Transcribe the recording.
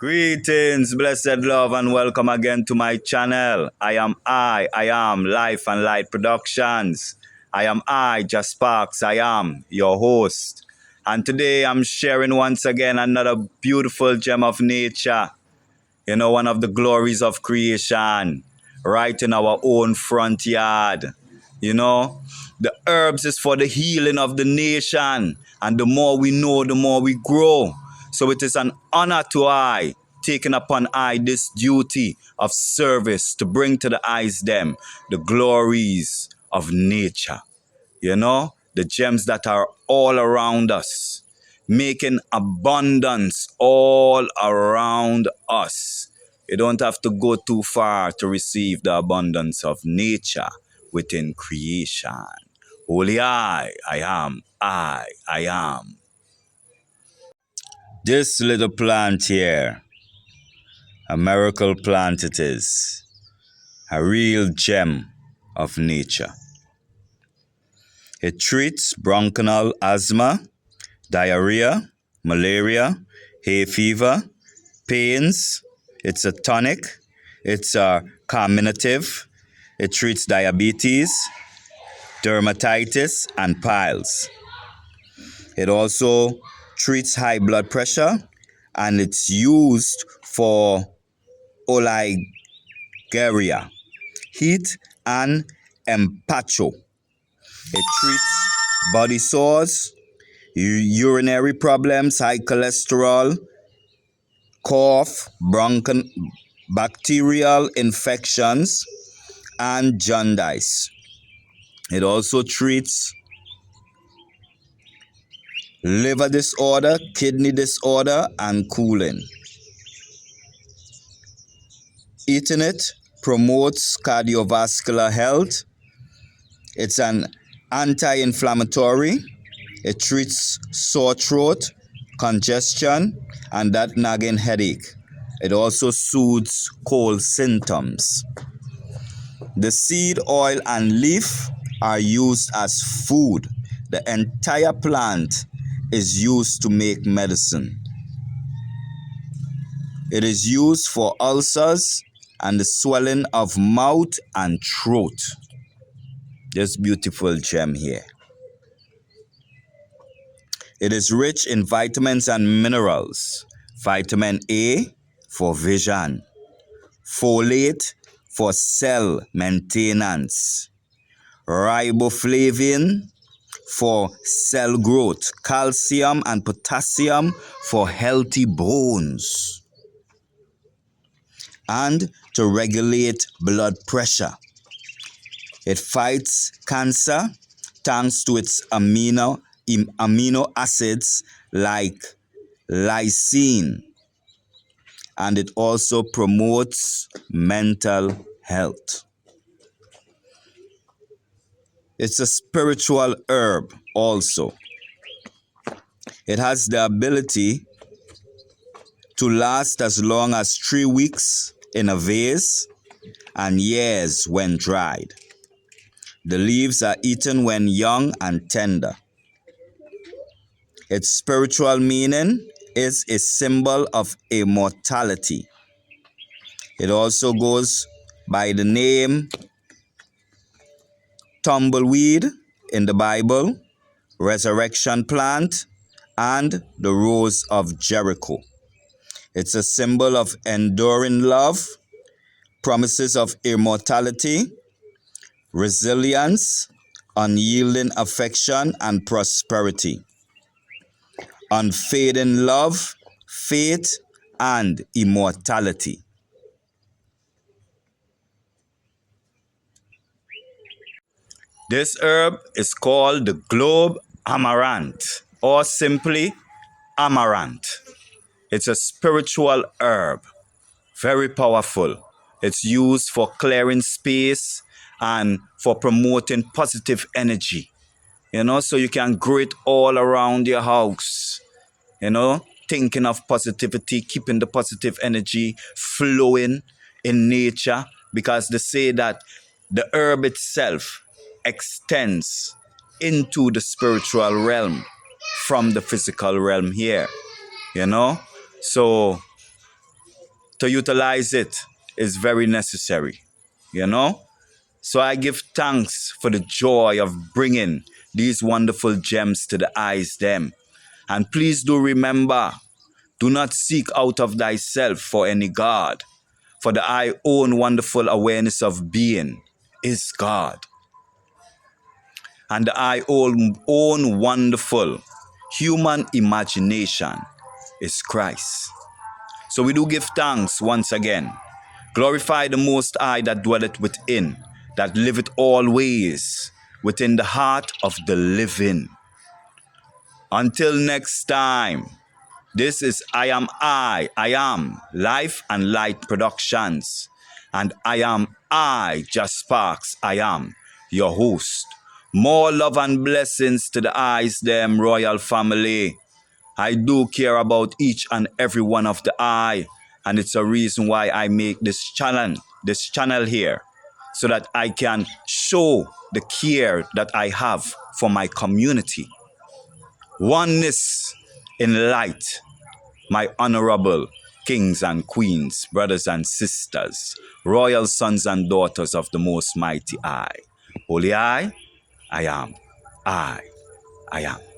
Greetings, blessed love, and welcome again to my channel. I am Life and Light Productions. Just Sparks, I am your host. And today I'm sharing once again another beautiful gem of nature. One of the glories of creation, right in our own front yard. The herbs is for the healing of the nation. And the more we know, the more we grow. So it is an honor to I, taking upon I this duty of service to bring to the eyes them the glories of nature. The gems that are all around us, making abundance all around us. You don't have to go too far to receive the abundance of nature within creation. Holy I am. This little plant here, a miracle plant it is, a real gem of nature. It treats bronchial asthma, diarrhea, malaria, hay fever, pains. It's a tonic. It's a carminative. It treats diabetes, dermatitis, and piles. It also treats high blood pressure, and it's used for oliguria, heat, and empacho. It treats body sores, urinary problems, high cholesterol, cough, bacterial infections, and jaundice. It also treats liver disorder, kidney disorder, and cooling. Eating it promotes cardiovascular health. It's an anti-inflammatory. It treats sore throat, congestion, and that nagging headache. It also soothes cold symptoms. The seed, oil, and leaf are used as food. The entire plant is used to make medicine. It is used for ulcers and the swelling of mouth and throat. This beautiful gem here. It is rich in vitamins and minerals. Vitamin A for vision. Folate for cell maintenance. Riboflavin for cell growth. Calcium and potassium for healthy bones. And to regulate blood pressure. It fights cancer thanks to its amino acids like lysine, and it also promotes mental health. It's a spiritual herb also. It has the ability to last as long as 3 weeks in a vase and years when dried. The leaves are eaten when young and tender. Its spiritual meaning is a symbol of immortality. It also goes by the name tumbleweed in the Bible, resurrection plant, and the rose of Jericho. It's a symbol of enduring love, promises of immortality, resilience, unyielding affection, and prosperity. Unfading love, faith, and immortality. This herb is called the globe amaranth, or simply amaranth. It's a spiritual herb, very powerful. It's used for clearing space and for promoting positive energy. So you can grow it all around your house. Thinking of positivity, keeping the positive energy flowing in nature, because they say that the herb itself extends into the spiritual realm from the physical realm here. So to utilize it is very necessary, you know? So I give thanks for the joy of bringing these wonderful gems to the eyes them. And please do remember, do not seek out of thyself for any God, for the I own wonderful awareness of being is God. And the I own wonderful human imagination is Christ. So we do give thanks once again. Glorify the Most High that dwelleth within, that liveth always within the heart of the living. Until next time, this is I am Life and Light Productions. And I, Just Sparks, I am your host. More love and blessings to the eyes, them royal family. I do care about each and every one of the eye, and it's a reason why I make this channel here, so that I can show the care that I have for my community. Oneness in light, my honorable kings and queens, brothers and sisters, royal sons and daughters of the most mighty I. Holy I am. I am.